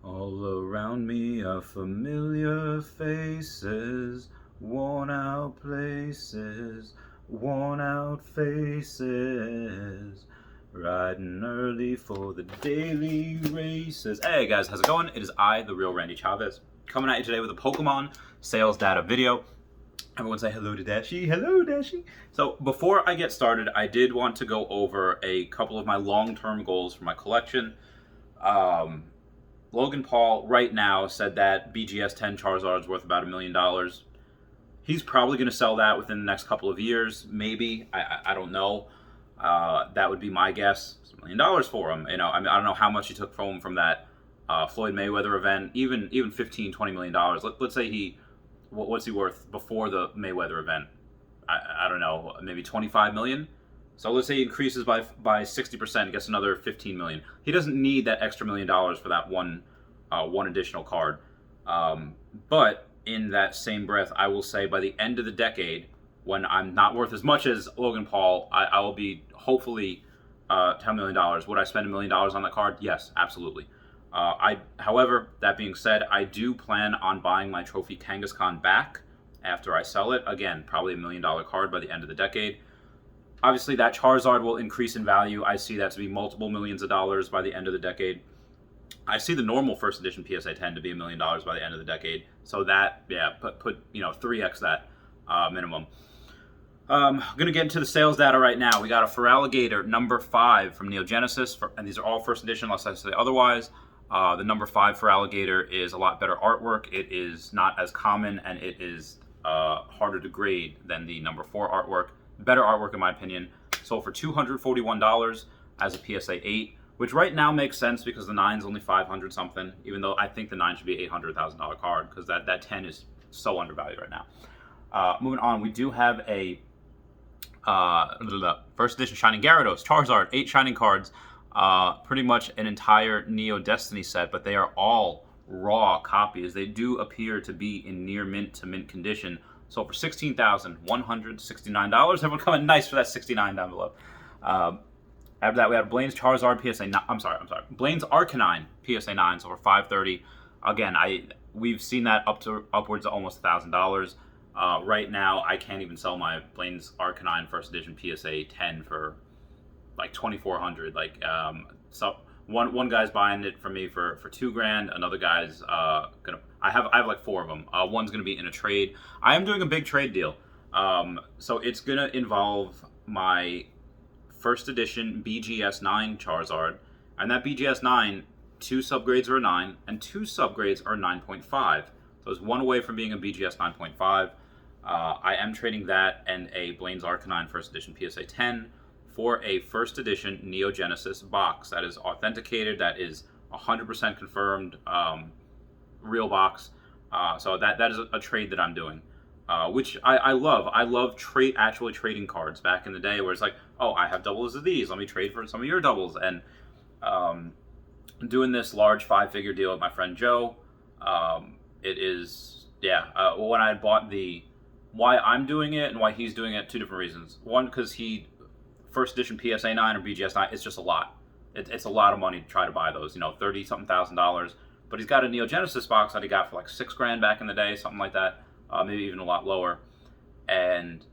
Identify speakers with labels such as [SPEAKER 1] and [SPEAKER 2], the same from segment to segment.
[SPEAKER 1] All around me are familiar faces, worn out places, worn out faces. Riding early for the daily races. Hey guys, how's it going? It is I, the real Randy Chavez, coming at you today with a Pokemon sales data video. Everyone say hello to Dashi. Hello, Dashi. So before I get started, I did want to go over a couple of my long-term goals for my collection. Logan Paul right now said that BGS 10 Charizard is worth about $1 million. He's probably going to sell that within the next couple of years, maybe. I don't know. That would be my guess. It's $1 million for him. You know, I mean, I don't know how much he took from that Floyd Mayweather event. Even $15-20 million. Let's say what's he worth before the Mayweather event? I don't know, maybe 25 million. So let's say he increases by 60%, gets another 15 million. He doesn't need that extra $1 million for that one additional card. But in that same breath, I will say by the end of the decade, when I'm not worth as much as Logan Paul, I will be hopefully $10 million. Would I spend $1 million on that card? Yes, absolutely. However, that being said, I do plan on buying my trophy Kangaskhan back after I sell it. Again, probably $1 million card by the end of the decade. Obviously, that Charizard will increase in value. I see that to be multiple millions of dollars by the end of the decade. I see the normal first edition PSA 10 to be $1 million by the end of the decade. So that, yeah, put 3x that minimum. I'm going to get into the sales data right now. We got a Feraligatr number 5 from Neogenesis, and these are all first edition, unless I say otherwise. The number 5 Feraligatr is a lot better artwork. It is not as common, and it is harder to grade than the number 4 artwork. Better artwork in my opinion. Sold for $241 as a PSA 8, which right now makes sense because the 9's only 500 something, even though I think the 9 should be $800,000 card because that 10 is so undervalued right now. Moving on, we do have a first edition Shining Gyarados, Charizard, 8 Shining cards, pretty much an entire Neo Destiny set, but they are all raw copies. They do appear to be in near mint to mint condition. Sold for $16,169. Everyone coming nice for that 69 down below. After that, we have Blaine's Charizard PSA 9. I'm sorry. Blaine's Arcanine PSA 9, so for $530. Again, we've seen that upwards of almost $1,000. Right now, I can't even sell my Blaine's Arcanine first edition PSA 10 for like $2,400. So one guy's buying it for me for $2,000. Another guy's gonna. I have like 4 of them. One's gonna be in a trade. I am doing a big trade deal. So it's gonna involve my first edition BGS 9 Charizard, and that BGS 9, 2 subgrades are a 9, and 2 subgrades are 9.5. So it's one away from being a BGS 9.5. I am trading that and a Blaine's Arcanine first edition PSA 10 for a first edition Neogenesis box that is authenticated, that is 100% confirmed, real box. So that is a trade that I'm doing, which I love. I love actually trading cards back in the day where it's like, oh, I have doubles of these, let me trade for some of your doubles. And doing this large 5-figure deal with my friend Joe, it is, when I bought why I'm doing it and why he's doing it, 2 different reasons. One, because first edition PSA 9 or BGS 9, it's just a lot. It's a lot of money to try to buy those, $30-something thousand. But he's got a Neogenesis box that he got for like $6,000 back in the day, something like that, maybe even a lot lower. And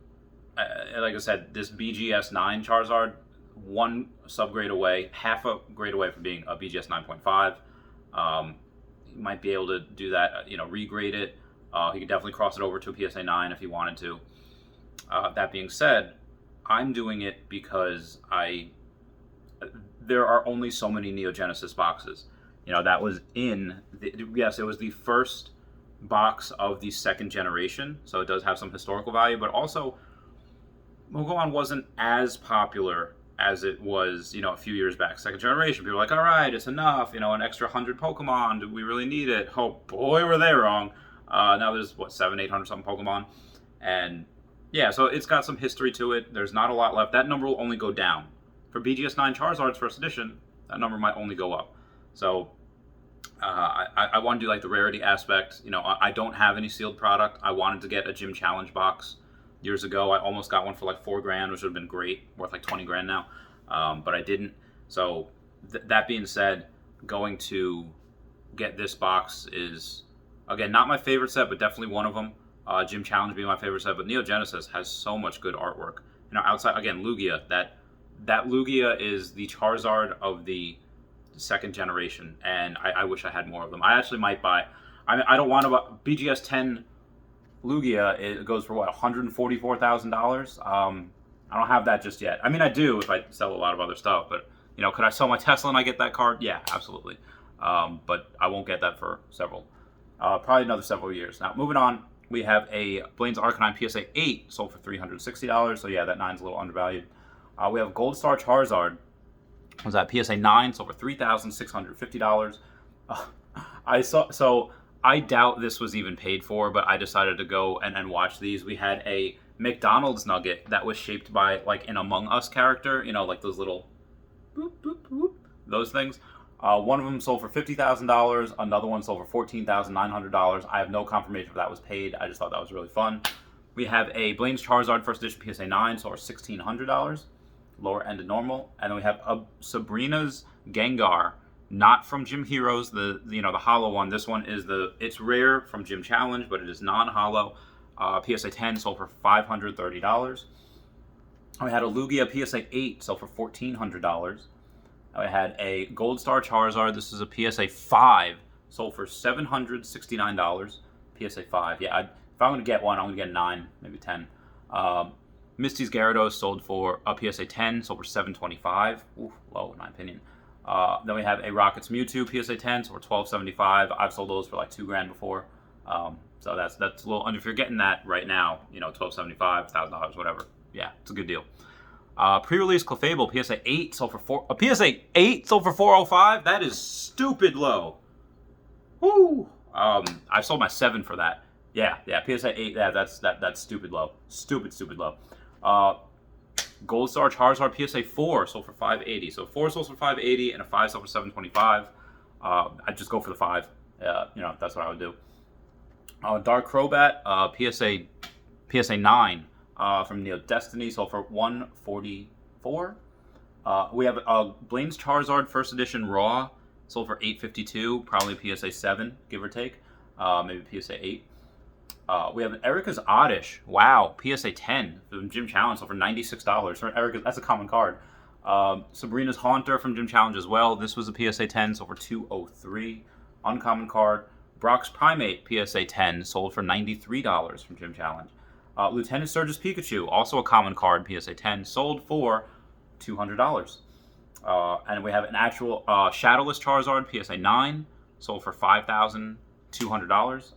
[SPEAKER 1] like I said, this BGS 9 Charizard, 1 subgrade away, half a grade away from being a BGS 9.5. He might be able to do that, regrade it. He could definitely cross it over to a PSA 9 if he wanted to. That being said, I'm doing it because there are only so many Neogenesis boxes. That was yes, it was the first box of the second generation, so it does have some historical value, but also Pokemon wasn't as popular as it was, a few years back. Second generation, people were like, all right, it's enough, an extra 100 Pokemon, do we really need it? Oh boy, were they wrong. Now there's, 700-800 something Pokemon, and yeah, so it's got some history to it. There's not a lot left. That number will only go down. For BGS 9 Charizard's first edition, that number might only go up. So I want to do like the rarity aspect. I don't have any sealed product. I wanted to get a Gym Challenge box years ago. I almost got one for like $4,000, which would have been great, worth like $20,000 now. But I didn't. So that being said, going to get this box is, again, not my favorite set, but definitely one of them. Gym Challenge being my favorite set, but Neo Genesis has so much good artwork. You know, outside, again, Lugia, that Lugia is the Charizard of the second generation, and I wish I had more of them. I actually might buy, I don't want to buy, BGS 10 Lugia, it goes for what, $144,000? I don't have that just yet. I mean, I do if I sell a lot of other stuff, but, you know, could I sell my Tesla and I get that card? Yeah, absolutely. But I won't get that for probably another several years. Now, moving on, we have a Blaine's Arcanine PSA 8 sold for $360. So yeah, that 9's a little undervalued. We have Gold Star Charizard. Was that PSA 9 sold for $3,650. I doubt this was even paid for, but I decided to go and watch these. We had a McDonald's nugget that was shaped by like an Among Us character, you know, like those little boop, boop, boop, those things. One of them sold for $50,000. Another one sold for $14,900. I have no confirmation if that was paid. I just thought that was really fun. We have a Blaine's Charizard First Edition PSA 9 sold for $1,600. Lower end of normal. And then we have a Sabrina's Gengar, not from Gym Heroes, the hollow one. This one is it's rare from Gym Challenge, but it is non-hollow. PSA 10 sold for $530. We had a Lugia PSA 8 sold for $1,400. I had a Gold Star Charizard. This is a PSA 5, sold for $769. PSA 5. Yeah, if I'm going to get one, I'm going to get 9, maybe 10. Misty's Gyarados sold for a PSA 10, sold for $725. Ooh, low in my opinion. Then we have a Rockets Mewtwo PSA 10, sold for $1,275. I've sold those for like $2,000 before. So that's a little. And if you're getting that right now, you know, $1,275, $1,000, whatever. Yeah, it's a good deal. Pre-release Clefable PSA 8 sold for PSA 8 sold for $405. That is stupid low. Woo! I sold my 7 for that. Yeah. PSA 8. Yeah, that's stupid low. Stupid low. Gold Star Charizard PSA 4 sold for $580. So 4 sold for $580 and a 5 sold for $725. I'd just go for the 5. You know, that's what I would do. Dark Crobat PSA 9. From Neo Destiny, sold for $144. We have Blaine's Charizard First Edition Raw, sold for $852, probably PSA 7, give or take, maybe PSA 8. We have Erica's Oddish, wow, PSA 10 from Gym Challenge, sold for $96. For Erica, that's a common card. Sabrina's Haunter from Gym Challenge as well. This was a PSA 10, sold for $203. Uncommon card. Brock's Primate PSA 10, sold for $93 from Gym Challenge. Lieutenant Surge's Pikachu, also a common card, PSA 10, sold for $200. And we have an actual Shadowless Charizard, PSA 9, sold for $5,200.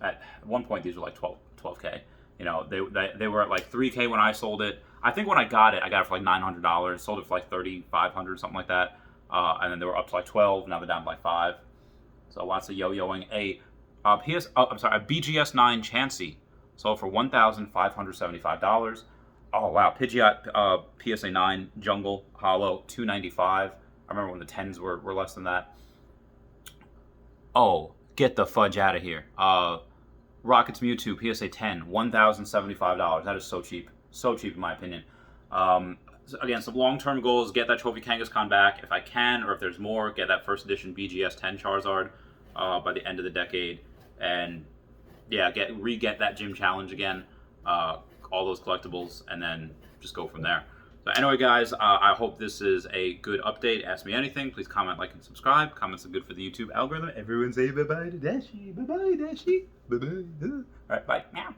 [SPEAKER 1] At one point, these were like 12K. You know, they were at like 3K when I sold it. I think when I got it for like $900. Sold it for like $3,500, something like that. And then they were up to like 12. Now they're down to like 5. So lots of yo-yoing. A BGS 9 Chansey sold for $1,575. Oh wow, Pidgeot PSA 9 Jungle Hollow $295. I remember when the 10s were less than that. Oh, get the fudge out of here. Rockets Mewtwo PSA 10 $1,075. That is so cheap in my opinion. So again, some long-term goals: get that Trophy Kangaskhan back if I can, or if there's more, get that first edition BGS 10 Charizard by the end of the decade, and yeah, get that Gym Challenge again, all those collectibles, and then just go from there. So anyway, guys, I hope this is a good update. Ask me anything. Please comment, like, and subscribe. Comments are good for the YouTube algorithm. Everyone say bye-bye to Dashi. Bye-bye, Dashi. Bye-bye. All right, bye. Meow.